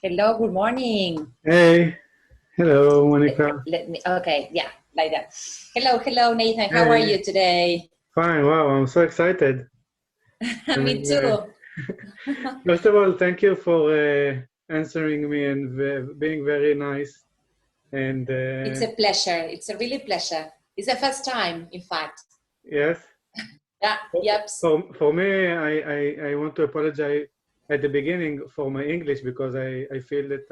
Hello, good morning. Hey, hello, Monica. Okay, yeah, like that. Hello, Nathan. How are Hey, you today? fine. Wow, I'm so excited. Me And too. first of all, thank you for answering me and being very nice. And It's a pleasure. It's a really pleasure. It's the first time, in fact. yes, Yeah, yep. for me, I want to apologize at the beginning for my English because I feel that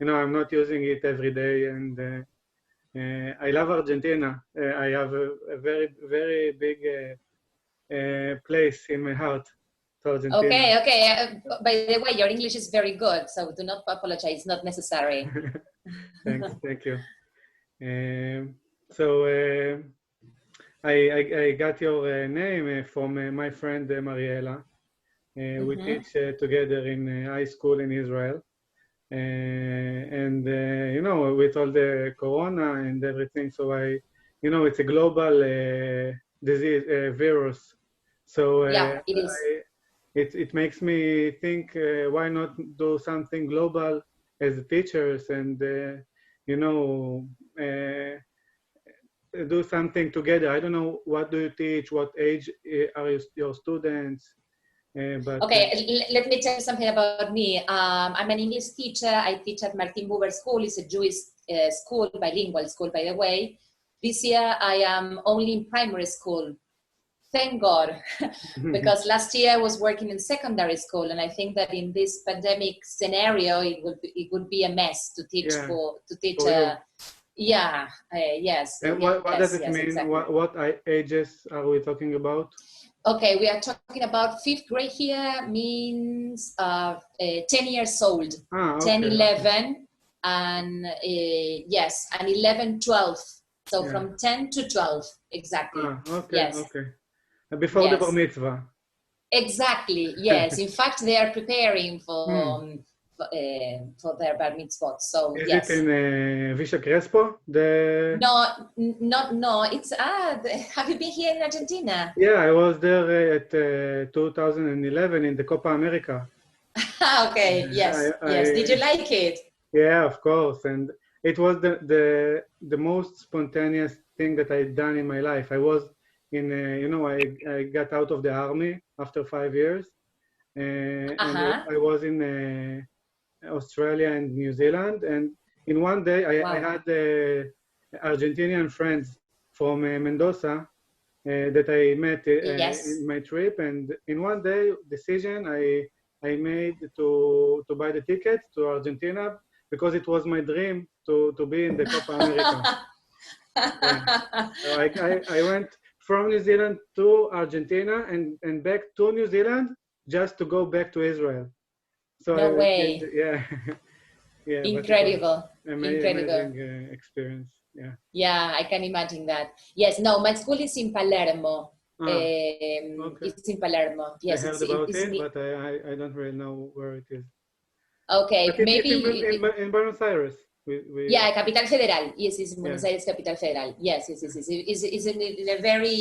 I'm not using it every day. And I love Argentina. I have a very, very big place in my heart to Argentina. Okay. By the way, your English is very good, so do not apologize. It's not necessary. Thank you. So I got your name from my friend Mariela. We teach together in high school in Israel. And with all the corona and everything, so it's a global disease, virus. So Yeah, it is. it makes me think, why not do something global as teachers and you know uh, do something together. I don't know, what do you teach? What age are your students? But Okay, let me tell you something about me. I'm an English teacher. I teach at Martin Buber School. It's a Jewish school, bilingual school, by the way. This year, I am only in primary school. Thank God, because last year I was working in secondary school, and I think that in this pandemic scenario, it would be a mess to teach yeah, to teach. for you. Yes, And what does yes, it mean? exactly. What ages are we talking about? Okay, we are talking about fifth grade here, means 10 years old, 10, Okay. 11, and yes, and 11, 12. So Yeah. from 10 to 12, exactly. Okay, Yes, okay. Before the bar yes, mitzvah. exactly. Yes, in fact, they are preparing Hmm. for their bar mitzvot. So Is it yes. in Villa Crespo? No. It's have you been here in Argentina? Yeah, I was there at 2011 in the Copa America. Okay, I, yes. Did you I like it? Yeah, of course, and it was the most spontaneous thing that I'd done in my life. I was in, I got out of the army after 5 years, and Uh-huh. I was in Australia and New Zealand, and in one day I Wow. had Argentinian friends from Mendoza that I met Yes. in my trip, and in one day decision I made to buy the ticket to Argentina because it was my dream to be in the Copa America. Yeah. So I went from New Zealand to Argentina and back to New Zealand just to go back to Israel. So No way. yeah, yeah, but it was Incredible. Incredible. amazing experience. Yeah. Yeah, I can imagine that. Yes, no, my school is in Palermo. Ah, okay. It's in Palermo. I Yes, heard about it, but I don't really know where it is. okay, But it's maybe. in Buenos Aires. We Yeah, Capital Federal. Yes, it's yeah, Buenos Aires Capital Federal. Yes. It's in a very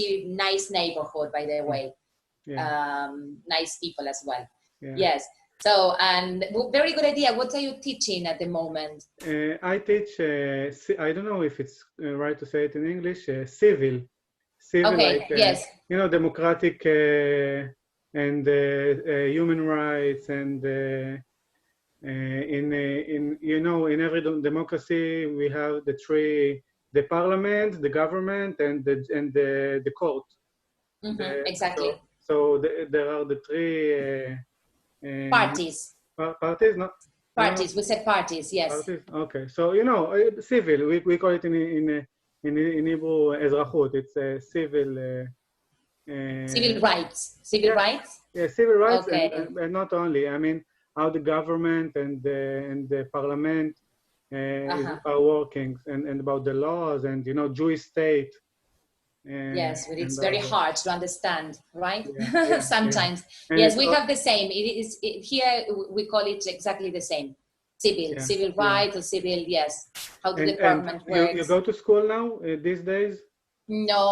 nice neighborhood, by the way. yeah, Nice people as well. yeah. Yes. So, and very good idea. What are you teaching at the moment? I teach. I don't know if it's right to say it in English. Civil, Okay, like yes. democratic and human rights, and in every democracy we have the parliament, the government, and the court. Exactly. So there are the three Parties. parties. No, Parties. We said parties. Yes. parties. Okay, so civil. We call it in Hebrew ezrachut. It's a civil. Civil rights. Civil Yeah, rights. yeah, civil rights, Okay. and not only. I mean, how the government and the parliament Uh-huh. are working, and about the laws, and Jewish state, Yes, but and it's all very that. hard to understand, right? Yeah, yeah, yeah. Sometimes. And Yes, it's we have the same. Here we call it exactly the same. yeah, Civil yeah. rights or civil, yes. How the And department you works. go to school now these days? No.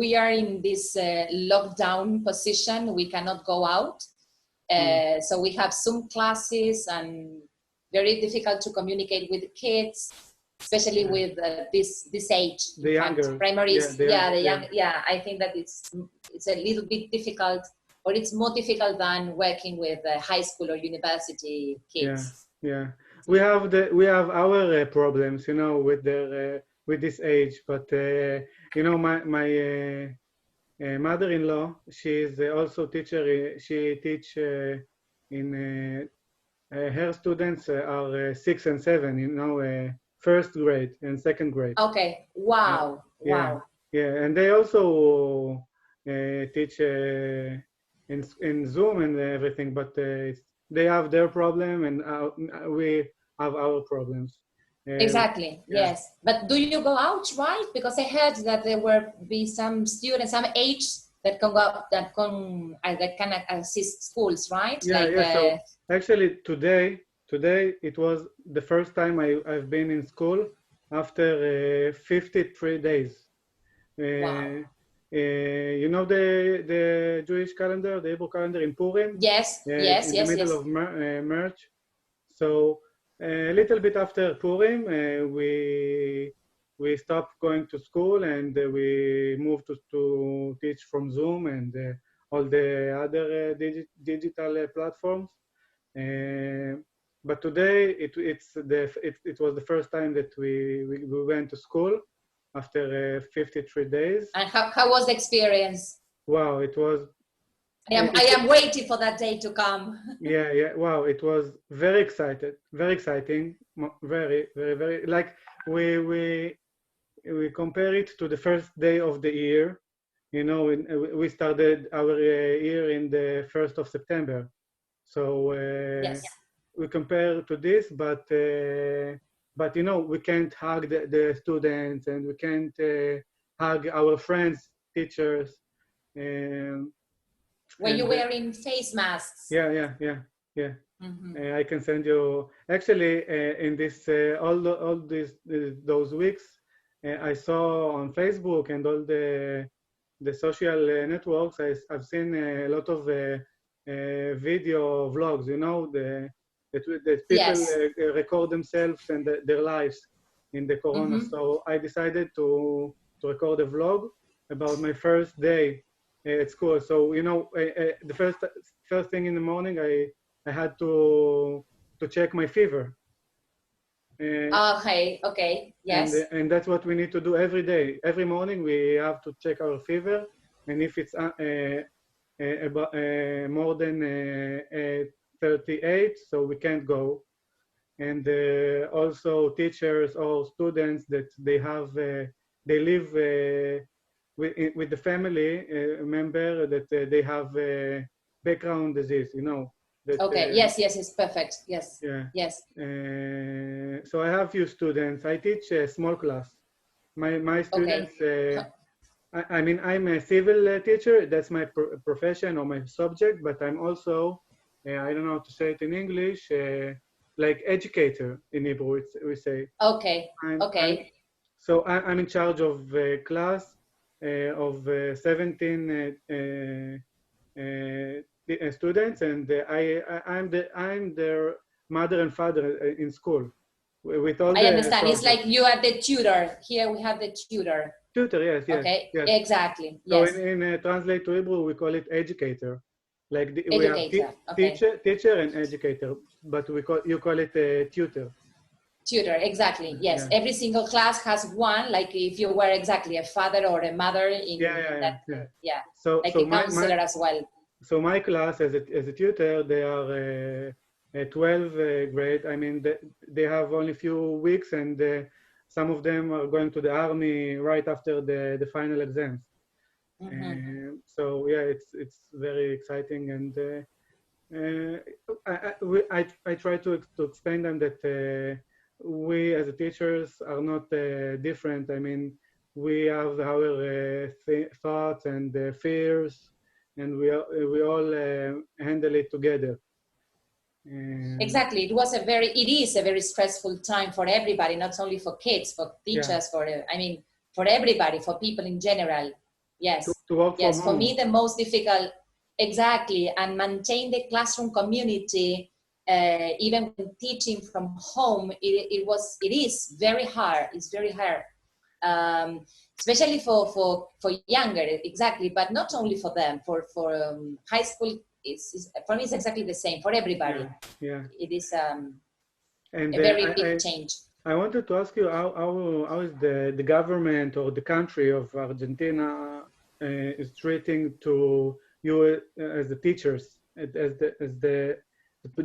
We are in this lockdown position. We cannot go out. So we have Zoom classes and very difficult to communicate with the kids, especially with this age. The younger. Primary, the young. Yeah, I think that it's a little bit difficult, or it's more difficult than working with high school or university kids. Yeah. We have our problems, with their with this age. But my mother-in-law, she is also teacher. She teach in her students are 6 and 7. First grade and second grade. Okay. Wow. Yeah. And they also teach in Zoom and everything, but they have their problem, and we have our problems. Exactly. Yeah. Yes. But do you go out, right? Because I heard that there will be some students, some age that can assist schools, right? So actually today it was the first time I've been in school after 53 days. Wow. The Jewish calendar, the Hebrew calendar in Purim? Yes. In the middle of March. So a little bit after Purim, we stopped going to school, and we moved to teach from Zoom and all the other digital platforms. But today it was the first time that we went to school after 53 days. And how was the experience? Wow, it was. I am waiting for that day to come. Yeah. Wow, it was very exciting. Very, very, very. Like we compare it to the first day of the year. We started our year in the 1st of September. So yes. We compare to this, but we can't hug the students, and we can't hug our friends, teachers. Were you wearing face masks? Yeah. Mm-hmm. I can send you. Actually, in this those weeks, I saw on Facebook and all the social networks. I've seen a lot of video vlogs. That people record themselves and their lives in the corona. Mm-hmm. So I decided to record a vlog about my first day at school. So the first thing in the morning, I had to check my fever. Okay, yes. And that's what we need to do every day. Every morning we have to check our fever, and if it's about more than 38, so we can't go. And also teachers or students that they live with the family member that they have background disease, That, okay. Yes. It's perfect. Yes. Yeah. Yes. So I have few students. I teach a small class. My students. Okay. I'm a civil teacher. That's my profession or my subject. But I'm also, I don't know how to say it in English, like educator in Hebrew. We say. Okay. So I'm in charge of a class of 17 students, and I'm their mother and father in school. With all I understand. It's like you are the tutor. Here we have the tutor. Tutor, yes. Okay, yes. Exactly. So yes. in translate to Hebrew, we call it educator. Like educator. We have teacher and educator, but you call it a tutor. Tutor, exactly. Yes, Yeah. Every single class has one. Like if you were exactly a father or a mother in that. So like a counselor as well. So my class as a tutor, they are 12th grade. I mean, they have only a few weeks, and some of them are going to the army right after the final exams. Mm-hmm. So yeah, it's very exciting, and I try to explain them that we as teachers are not different. I mean, we have our thoughts and fears, and we all handle it together. Exactly. It is a very stressful time for everybody, not only for kids, for teachers, for everybody, for people in general. Yes. To work from home. For me, the most difficult. exactly, and maintain the classroom community, even when teaching from home, it is very hard. It's very hard, especially for younger, exactly, but not only for them. For high school, it's for me, it's exactly the same for everybody. Yeah. It is And a very big change. I wanted to ask you how is the government or the country of Argentina is treating to you as the teachers, as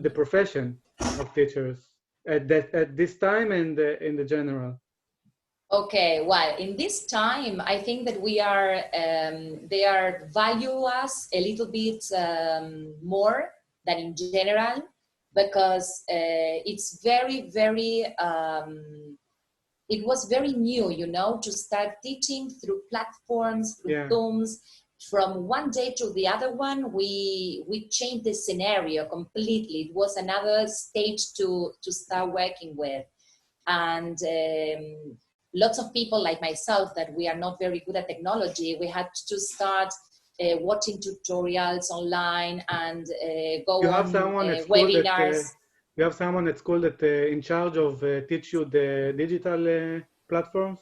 the profession of teachers at this time and in the general. Okay, well, in this time, I think that we are they are value us a little bit more than in general, because it's very, very, it was very new, you know, to start teaching through platforms, through Zooms. From one day to the other one, we changed the scenario completely. It was another stage to start working with. And lots of people like myself that we are not very good at technology, we had to start watching tutorials online and go on webinars. You have someone at school that in charge of teach you the digital platforms?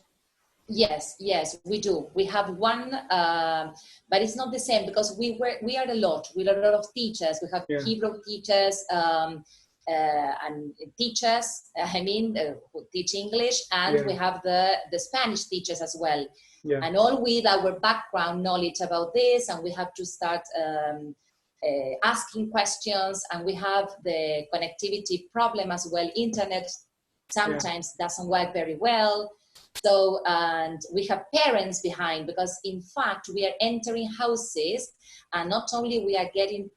Yes, we do. We have one, but it's not the same because we are a lot. We are a lot of teachers. We have Hebrew teachers and teachers, who teach English, and we have the Spanish teachers as well. And all with our background knowledge about this, and we have to start asking questions, and we have the connectivity problem as well. Internet sometimes doesn't work very well. So, and we have parents behind, because in fact we are entering houses, and not only we are getting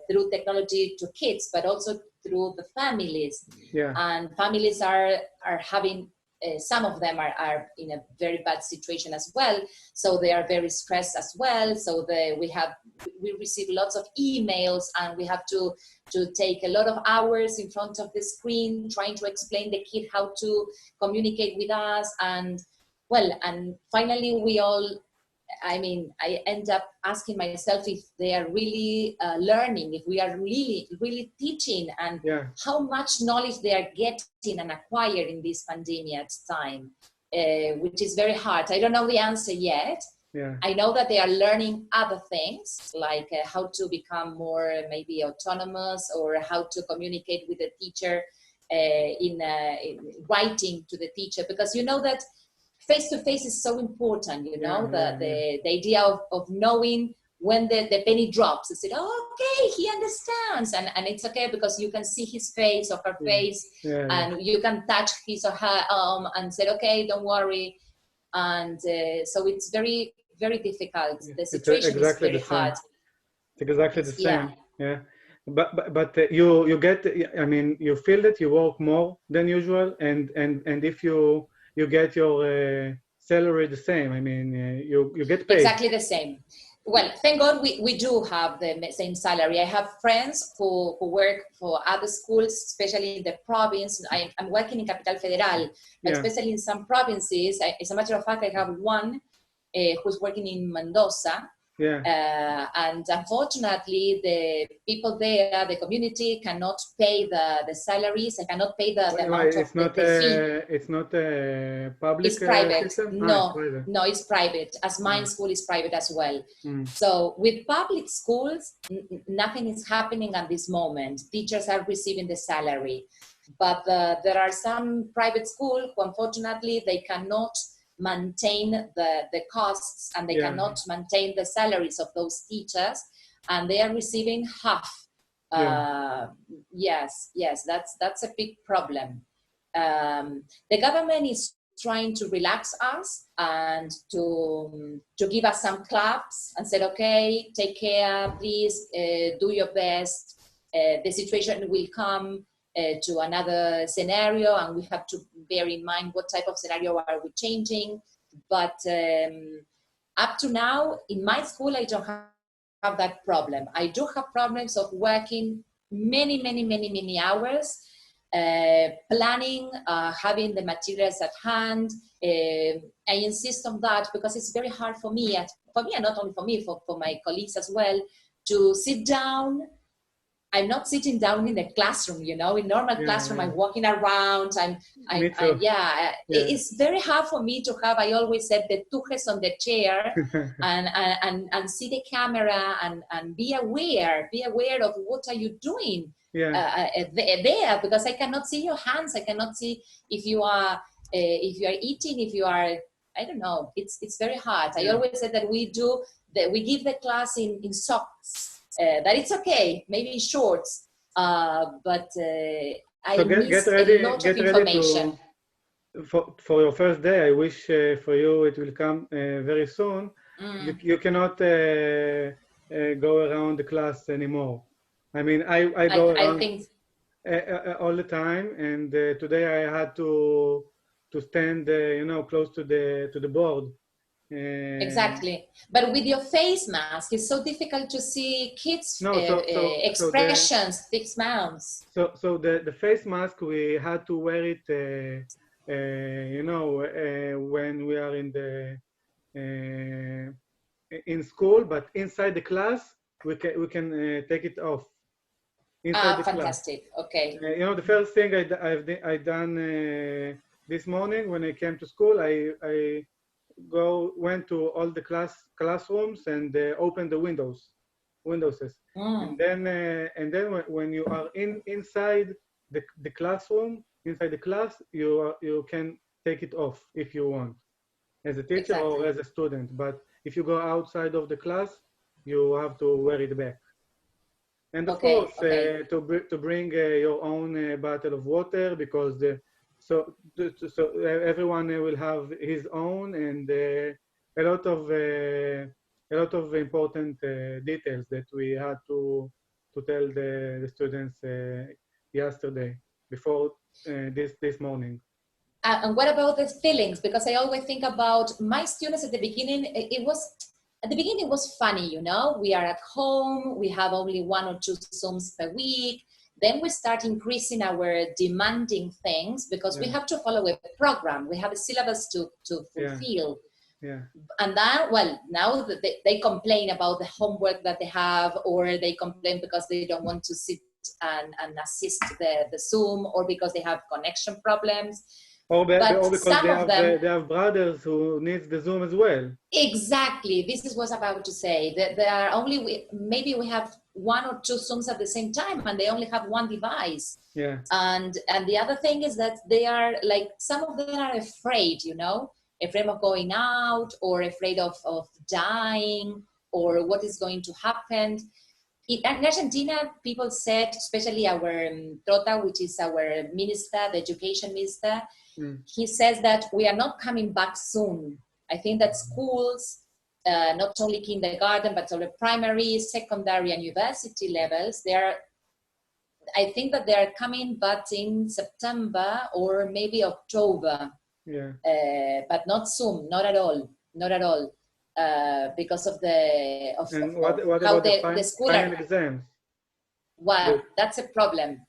through technology to kids, but also through the families. And families are having, some of them are in a very bad situation as well. So they are very stressed as well. So we receive lots of emails, and we have to take a lot of hours in front of the screen trying to explain the kid how to communicate with us. And well, and finally I end up asking myself if they are really learning, if we are really teaching, and how much knowledge they are getting and acquiring this pandemic time, which is very hard. I don't know the answer yet. I know that they are learning other things, like how to become more maybe autonomous, or how to communicate with the teacher in writing to the teacher, because you know that face-to-face is so important, you know, the idea of knowing when the penny drops. They said, oh, okay, he understands. And it's okay because you can see his face or her face, and you can touch his or her arm and say, okay, don't worry. And so it's very, very difficult. The situation is very hard. It's exactly the same. But you get, you feel that you work more than usual, and if you get your salary the same. You get paid. Exactly the same. Well, thank God we do have the same salary. I have friends who work for other schools, especially in the province. I'm working in Capital Federal, but especially in some provinces. As a matter of fact, I have one who's working in Mendoza. And unfortunately, the people there, the community, cannot pay the salaries and cannot pay the amount of the fee. It's not a public It's private. system? No, it's private. No, it's private, as mine school is private as well. So with public schools, nothing is happening at this moment. Teachers are receiving the salary. But there are some private schools who, unfortunately, they cannot maintain the costs, and they cannot maintain the salaries of those teachers, and they are receiving half. Yes, that's a big problem. The government is trying to relax us and to give us some claps and said, okay, take care, please, do your best. The situation will come to another scenario, and we have to bear in mind what type of scenario are we changing. But up to now, in my school, I don't have that problem. I do have problems of working many hours, planning, having the materials at hand. I insist on that because it's very hard for me, and not only for me, for my colleagues as well, to sit down. I'm not sitting down in the classroom, you know. In normal classroom, I'm walking around. It's very hard for me to have. I always said the tuches on the chair and see the camera and be aware of what are you doing there, because I cannot see your hands. I cannot see if you are eating, if you are. I don't know. It's very hard. I always said that we give the class in socks. That it's okay, maybe in shorts, but I miss a lot of information. For your first day, I wish for you it will come very soon. You cannot go around the class anymore. I mean, I go around all the time, and today I had to stand, close to the board. Exactly, but with your face mask, it's so difficult to see kids' expressions, thick smiles. So the face mask, we had to wear it, when we are in school, but inside the class, we can take it off. Inside the fantastic. Class. Okay. The first thing I done this morning when I came to school, I went to all the classrooms and opened the windows. And then when you are inside the classroom, inside the class, you can take it off if you want, as a teacher or as a student. But if you go outside of the class, you have to wear it back. And of course, to bring your own bottle of water, because so everyone will have his own, and a lot of important details that we had to tell the students yesterday before this morning. And what about the feelings? Because I always think about my students at the beginning. It was funny, you know. We are at home. We have only 1 or 2 Zooms per week. Then we start increasing our demanding things, because we have to follow a program. We have a syllabus to fulfill. Yeah. And now that they complain about the homework that they have, or they complain because they don't want to sit and assist the Zoom, or because they have connection problems. Or because they have brothers who needs the Zoom as well. Exactly. This is what I was about to say. There are maybe we have 1 or 2 Zooms at the same time, and they only have 1 device. Yeah. And the other thing is that they are like, some of them are afraid, you know, afraid of going out, or afraid of dying, or what is going to happen. In Argentina, people said, especially our Trota, which is our minister, the education minister, he says that we are not coming back soon. I think that schools, not only kindergarten, but also primary, secondary, and university levels, I think that they are coming, but in September or maybe October. Yeah. But not soon, not at all. Because of what how about the school final exams? Well, that's a problem.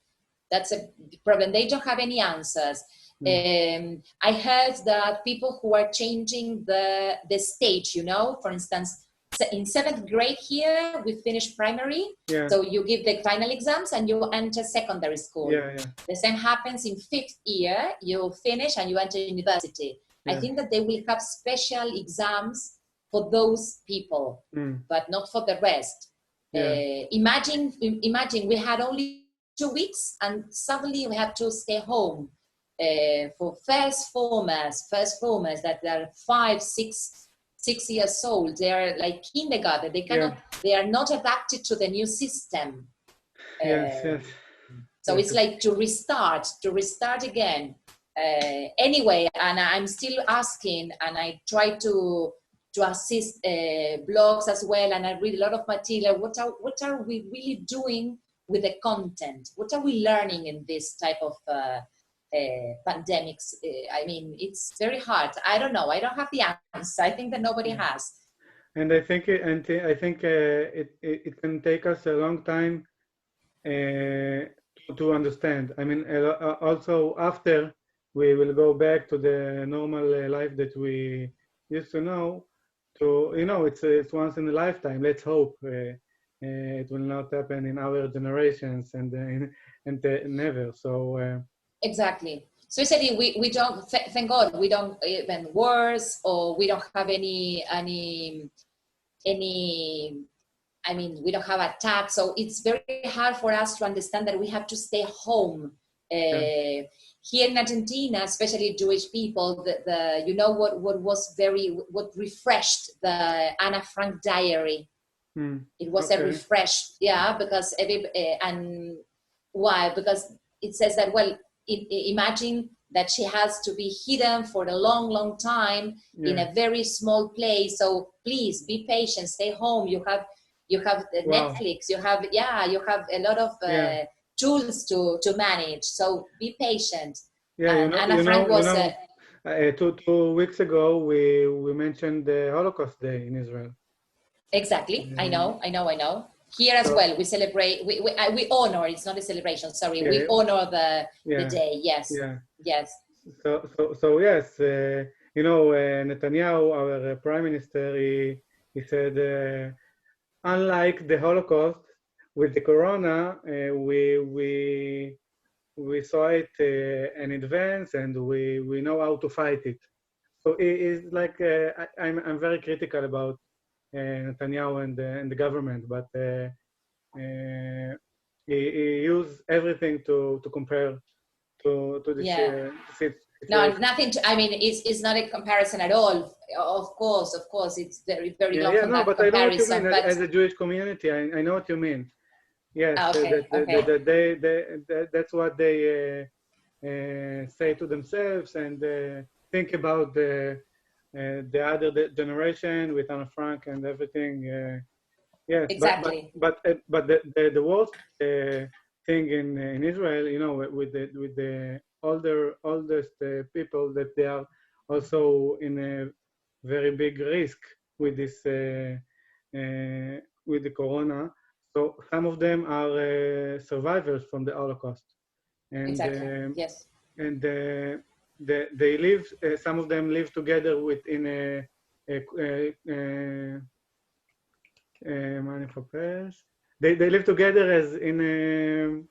They don't have any answers. I heard that people who are changing the stage, you know, for instance, in 7th grade here, we finish primary. Yeah. So you give the final exams and you enter secondary school. Yeah. The same happens in 5th year, you finish and you enter university. Yeah. I think that they will have special exams for those people, but not for the rest. Yeah. Imagine we had only 2 weeks and suddenly we have to stay home. For first formers that are 5, 6 years old, they are like kindergarten. They are not adapted to the new system. Yes. So it's like to restart again. Anyway, and I'm still asking, and I try to assist blogs as well, and I read a lot of material. What are we really doing with the content? What are we learning in this type of pandemics? I mean, it's very hard. I don't know. I don't have the answer. I think that nobody has. And I think it can take us a long time to understand. I mean, also after we will go back to the normal life that we used to know. It's once in a lifetime. Let's hope. it will not happen in our generations and never. So exactly. Especially we don't, thank God, we don't even wars, or we don't have any, I mean, we don't have attacks. So it's very hard for us to understand that we have to stay home. Here in Argentina, especially Jewish people, you know what refreshed the Anna Frank diary. It was a refreshed, because and why? Because it says that, well, imagine that she has to be hidden for a long, long time in a very small place. So please be patient, stay home. You have Netflix, you have a lot of tools to manage. So be patient. Yeah, Anna Frank was 2 weeks ago we mentioned the Holocaust Day in Israel. Exactly. I know. Here as well, we celebrate. We honor. It's not a celebration. Sorry, we honor the day. Yes. Yes. So yes, Netanyahu, our prime minister, he said, unlike the Holocaust, with the corona, we saw it in advance, and we know how to fight it. So it is like I'm very critical about Netanyahu and the government, but he used everything to compare to this situation. No, nothing. I mean, it's not a comparison at all. Of course, it's very, very long from that but comparison. I know what you mean. As a Jewish community, I know what you mean. Yes, that's what they say to themselves, and think about the other generation with Anna Frank and everything. Yes, exactly. But the worst thing in Israel, with the oldest people, that they are also in a very big risk with this with the corona. So some of them are survivors from the Holocaust, and exactly. Yes. And they live. Some of them live together within they live together as in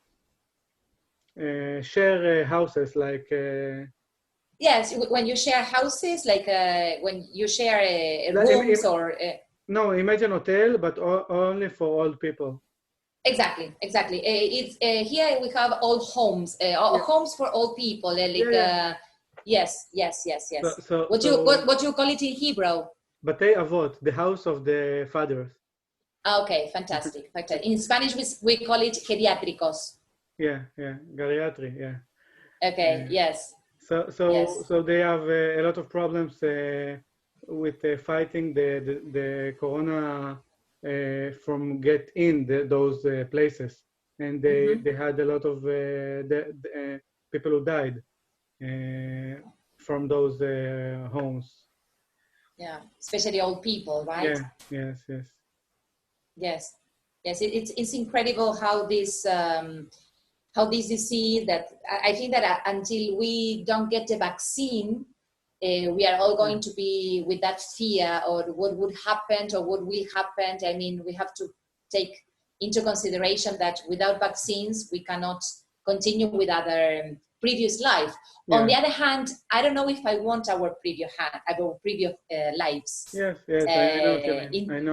share houses, like. Yes, when you share houses, like when you share rooms or. No, imagine hotel, but only for old people. Exactly. It's here we have old homes, homes for old people. Yes. So, what do you call it in Hebrew? Batei Avot, the house of the fathers. Okay, fantastic. In Spanish, we call it geriátricos. Yeah, geriatry, yeah. Okay, yes. So they have a lot of problems with fighting the corona from get in those places, and they had a lot of people who died from those homes. Yeah, especially old people, right? Yeah, yes. It's incredible how this disease, that I think that until we don't get the vaccine, we are all going to be with that fear, or what would happen or what will happen. I mean, we have to take into consideration that without vaccines, we cannot continue with our previous life. Yeah. On the other hand, I don't know if I want our previous lives. Yes, I know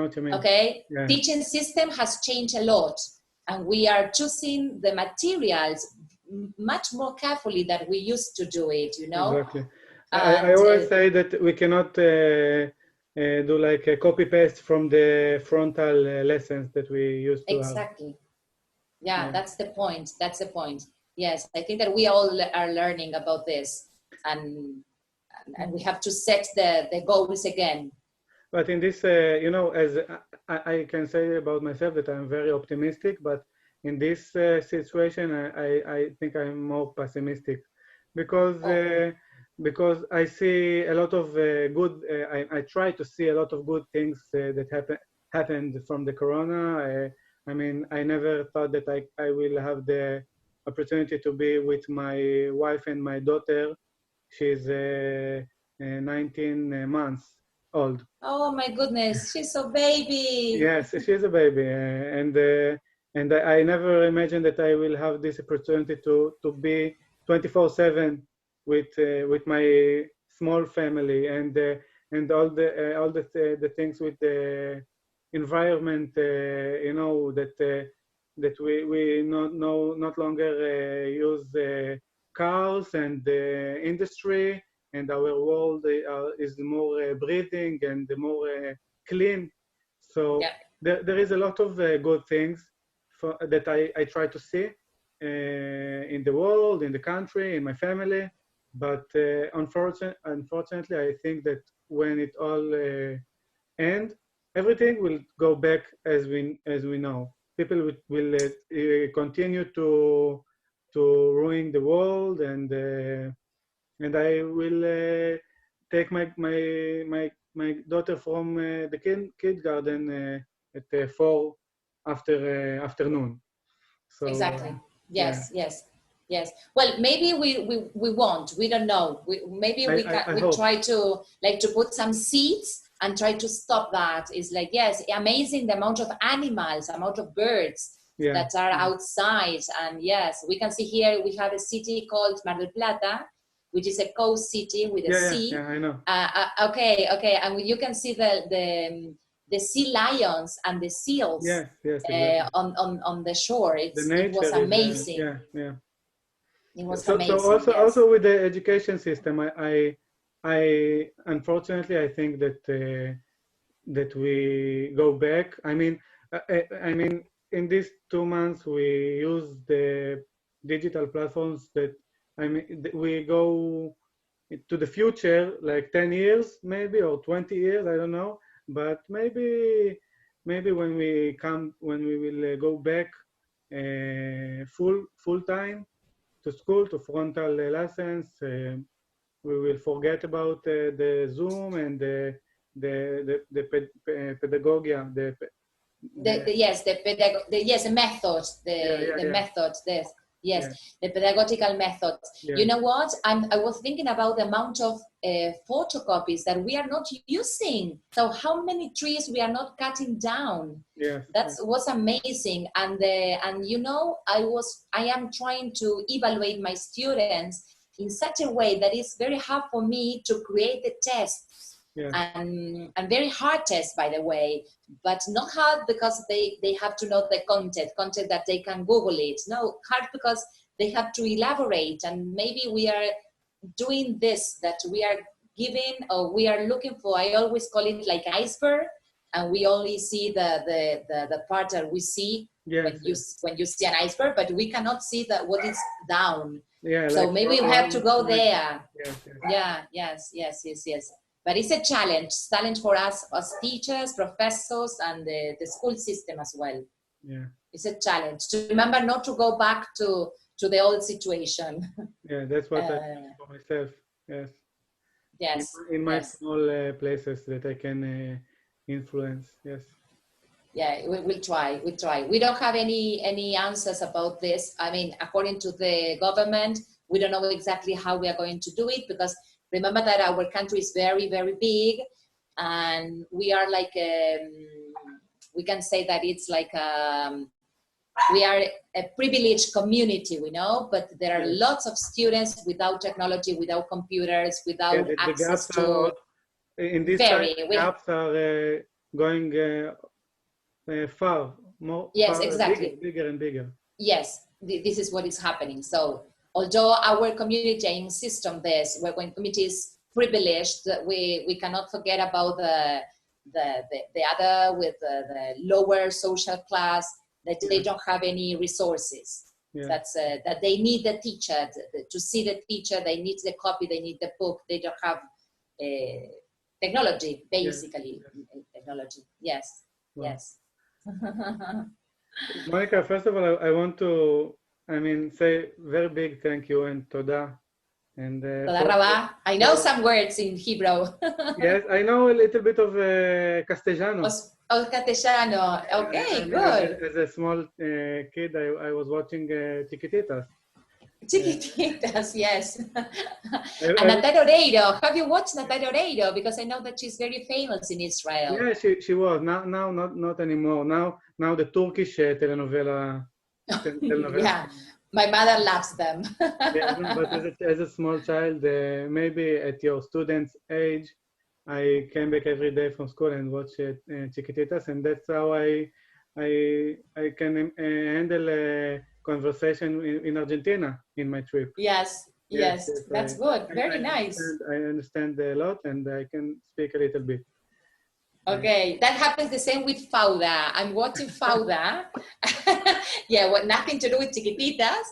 what you mean. Okay, yeah. Teaching system has changed a lot, and we are choosing the materials much more carefully than we used to do it, Exactly. I always say that we cannot do like a copy-paste from the frontal lessons that we used to have. Exactly. Yeah, that's the point. Yes, I think that we all are learning about this, and we have to set the goals again. But in this, as I can say about myself that I'm very optimistic, but in this situation, I think I'm more pessimistic, because I see a lot of good. I try to see a lot of good things that happened from the corona. I mean, I never thought that I will have the opportunity to be with my wife and my daughter. She's 19 months, old. Oh my goodness, she's so baby. Yes, she's a baby, and I never imagined that I will have this opportunity to be 24/7 with my small family and all the things with the environment. You know that we not longer use cars and industry, and our world is more breathing and more clean. So Yeah. there is a lot of good things that I try to see in the world, in the country, in my family. But unfortunately, I think that when it all ends, everything will go back as we know. People will continue to ruin the world, and I will take my daughter from the kindergarten at 4 afternoon. So Exactly. Yes, yeah. yes. Well, maybe we won't. We don't know. Maybe we hope. try to put some seeds and try to stop that. It's like, yes, amazing the amount of animals, amount of birds that are outside. And yes, we can see here we have a city called Mar del Plata, which is a coast city with a sea. Yeah, I know. Okay, and you can see the sea lions and the seals exactly. on the shore. It was amazing. Yeah. It was so amazing. So also with the education system, I unfortunately I think that we go back. I mean in these 2 months we use the digital platforms that we go to the future, like 10 years maybe, or 20 years, I don't know. But maybe when we will go back full time to school, to frontal lessons, we will forget about the Zoom and the pedagogy, the methods, the methods. The pedagogical methods. You know what? I was thinking about the amount of photocopies that we are not using. So how many trees we are not cutting down? Was amazing. And you know, I am trying to evaluate my students in such a way that it's very hard for me to create the tests. And very hard tests, by the way, but not hard because they have to know the content that they can Google it. No, hard because they have to elaborate, and maybe we are doing this, that we are giving, or we are looking for, I always call it like iceberg, and we only see the part that we see when you see an iceberg, but we cannot see what is down. So like maybe we have to go there. Yes. But it's a challenge for us as teachers, professors, and the school system as well. Yeah. It's a challenge to remember not to go back to the old situation. Yeah, that's what I do for myself. Yes. In my small places that I can influence. Yes. Yeah, we'll try. We don't have any answers about this. I mean, according to the government, we don't know exactly how we are going to do it, because remember that our country is very, very big, and we are like, we can say that it's like, we are a privileged community, we know, but there are lots of students without technology, without computers, without access to... In this time, gaps are going far, more. Yes, exactly. Bigger and bigger. Yes, this is what is happening. So, although our community, I insist on this, when community is privileged, we cannot forget about the other with the lower social class, that they don't have any resources. That they need the teacher, to see the teacher, they need the copy, they need the book, they don't have technology, basically. Technology, yes. Monica, first of all, I want to, say very big thank you and toda. And Toda rabah. I know some words in Hebrew. Yes, I know a little bit of Castellano. Castellano. Okay, good. As a small kid, I was watching Chiquititas. Chiquititas, yes. And Natalia Oreiro. Have you watched Natalia Oreiro? Because I know that she's very famous in Israel. Yeah, she was. Now not anymore. Now the Turkish telenovela. Yeah, my mother loves them. Yeah, no, but as a small child, maybe at your student's age, I came back every day from school and watched Chiquititas, and that's how I can handle a conversation in Argentina in my trip. Yes, Yes, that's good. Very nice. I understand a lot, and I can speak a little bit. Okay, that happens the same with Fauda. I'm watching Fauda. Yeah, nothing to do with Chiquititas.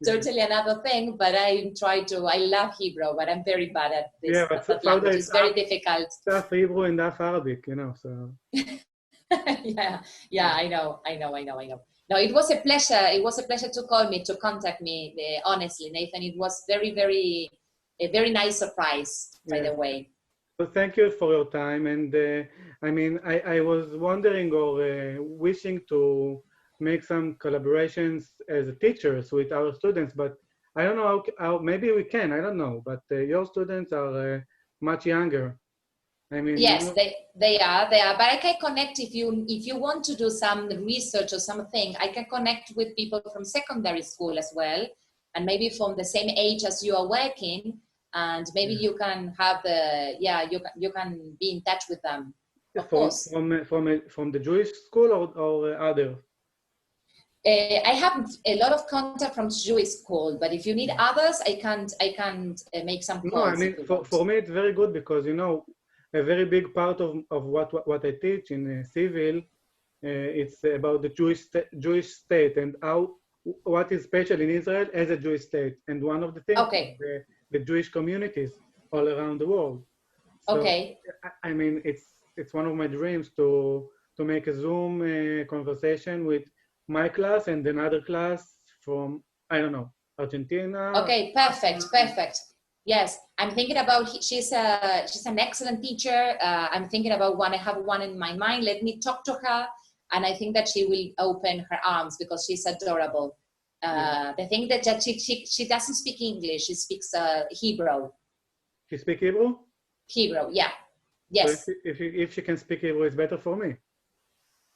Totally another thing, but I love Hebrew, but I'm very bad at this. Yeah, but that language is very difficult. Half Hebrew and half Arabic, so. Yeah, I know. No, it was a pleasure. It was a pleasure to contact me, honestly, Nathan. It was a very nice surprise, by the way. So thank you for your time. And I was wondering or wishing to make some collaborations as teachers with our students, but I don't know how maybe we can, I don't know, but your students are much younger. Yes, they are, but I can connect if you want to do some research or something, I can connect with people from secondary school as well, and maybe from the same age as you are working, and maybe you can have you can be in touch with them. Of course. From the Jewish school or other? I have a lot of contact from Jewish school, but if you need others, I can't make some calls. No, for me it's very good because a very big part of what I teach in civil, it's about the Jewish state and what is special in Israel as a Jewish state, and one of the things is the Jewish communities all around the world. So, it's one of my dreams to make a Zoom conversation with my class and another class from, I don't know, Argentina. Okay, perfect. Yes, I'm thinking about, she's an excellent teacher. I'm thinking about one, I have one in my mind. Let me talk to her. And I think that she will open her arms because she's adorable. The thing that she doesn't speak English, she speaks Hebrew. She speaks Hebrew? Hebrew, yeah. Yes. So if she can speak Hebrew, it's better for me.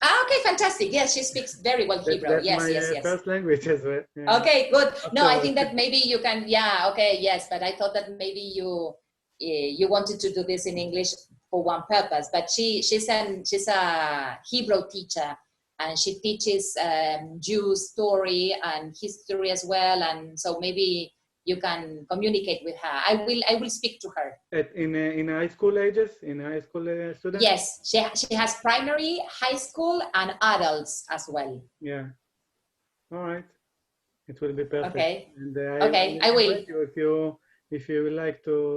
Okay, fantastic. Yes, she speaks very well Hebrew. That's yes, my yes. First language as well. Yeah. Okay, good. No, I think that maybe you can. Yeah, okay, yes. But I thought that maybe you wanted to do this in English for one purpose. But she's a Hebrew teacher, and she teaches Jewish story and history as well. And so maybe you can communicate with her. I will speak to her. In high school ages, in high school students? Yes, she has primary, high school, and adults as well. Yeah. All right. It will be perfect. Okay. And, I will. If you would like to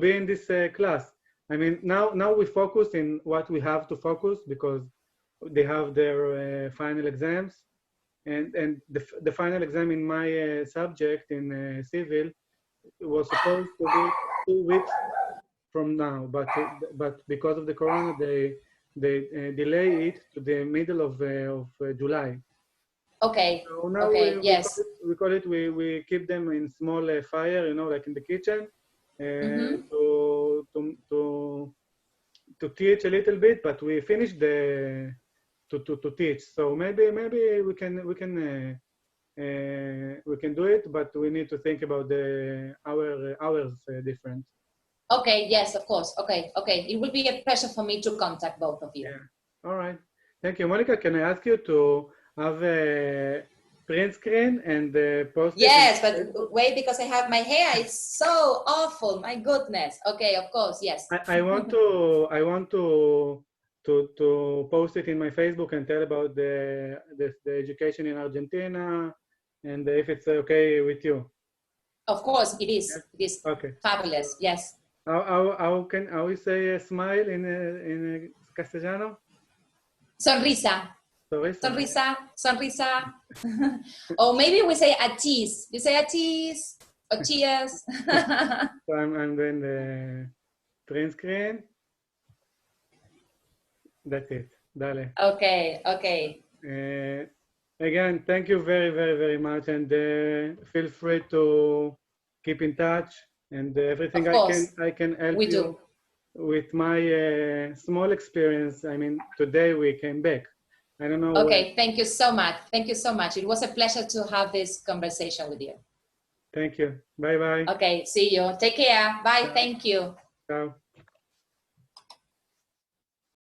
be in this class. Now we focus in what we have to focus because they have their final exams. And the final exam in my subject in civil was supposed to be 2 weeks from now, but because of the corona, they delay it to the middle of July. Okay. So now we keep them in small fire, like in the kitchen, to teach a little bit, but we finished to teach. So maybe we can do it, but we need to think about the hours difference. Okay. Yes, of course. Okay. It will be a pleasure for me to contact both of you. Yeah. All right. Thank you, Monica. Can I ask you to have a print screen and post it? Yes, but wait, because I have my hair. It's so awful. My goodness. Okay. Of course. Yes. I want to post it in my Facebook and tell about the education in Argentina, and if it's okay with you. Of course, it is. Yeah. It is okay. Fabulous. Yes. How we say a smile in Castellano? Sonrisa. Or maybe we say a cheese. You say a cheese or cheers. So I'm doing the print screen. That's it. Dale. Okay. Again, thank you very, very, very much, and feel free to keep in touch. And everything I can help you with my small experience. I mean, today we came back. I don't know. Okay, thank you so much. Thank you so much. It was a pleasure to have this conversation with you. Thank you. Bye bye. Okay, see you. Take care. Bye. Ciao. Thank you. Ciao.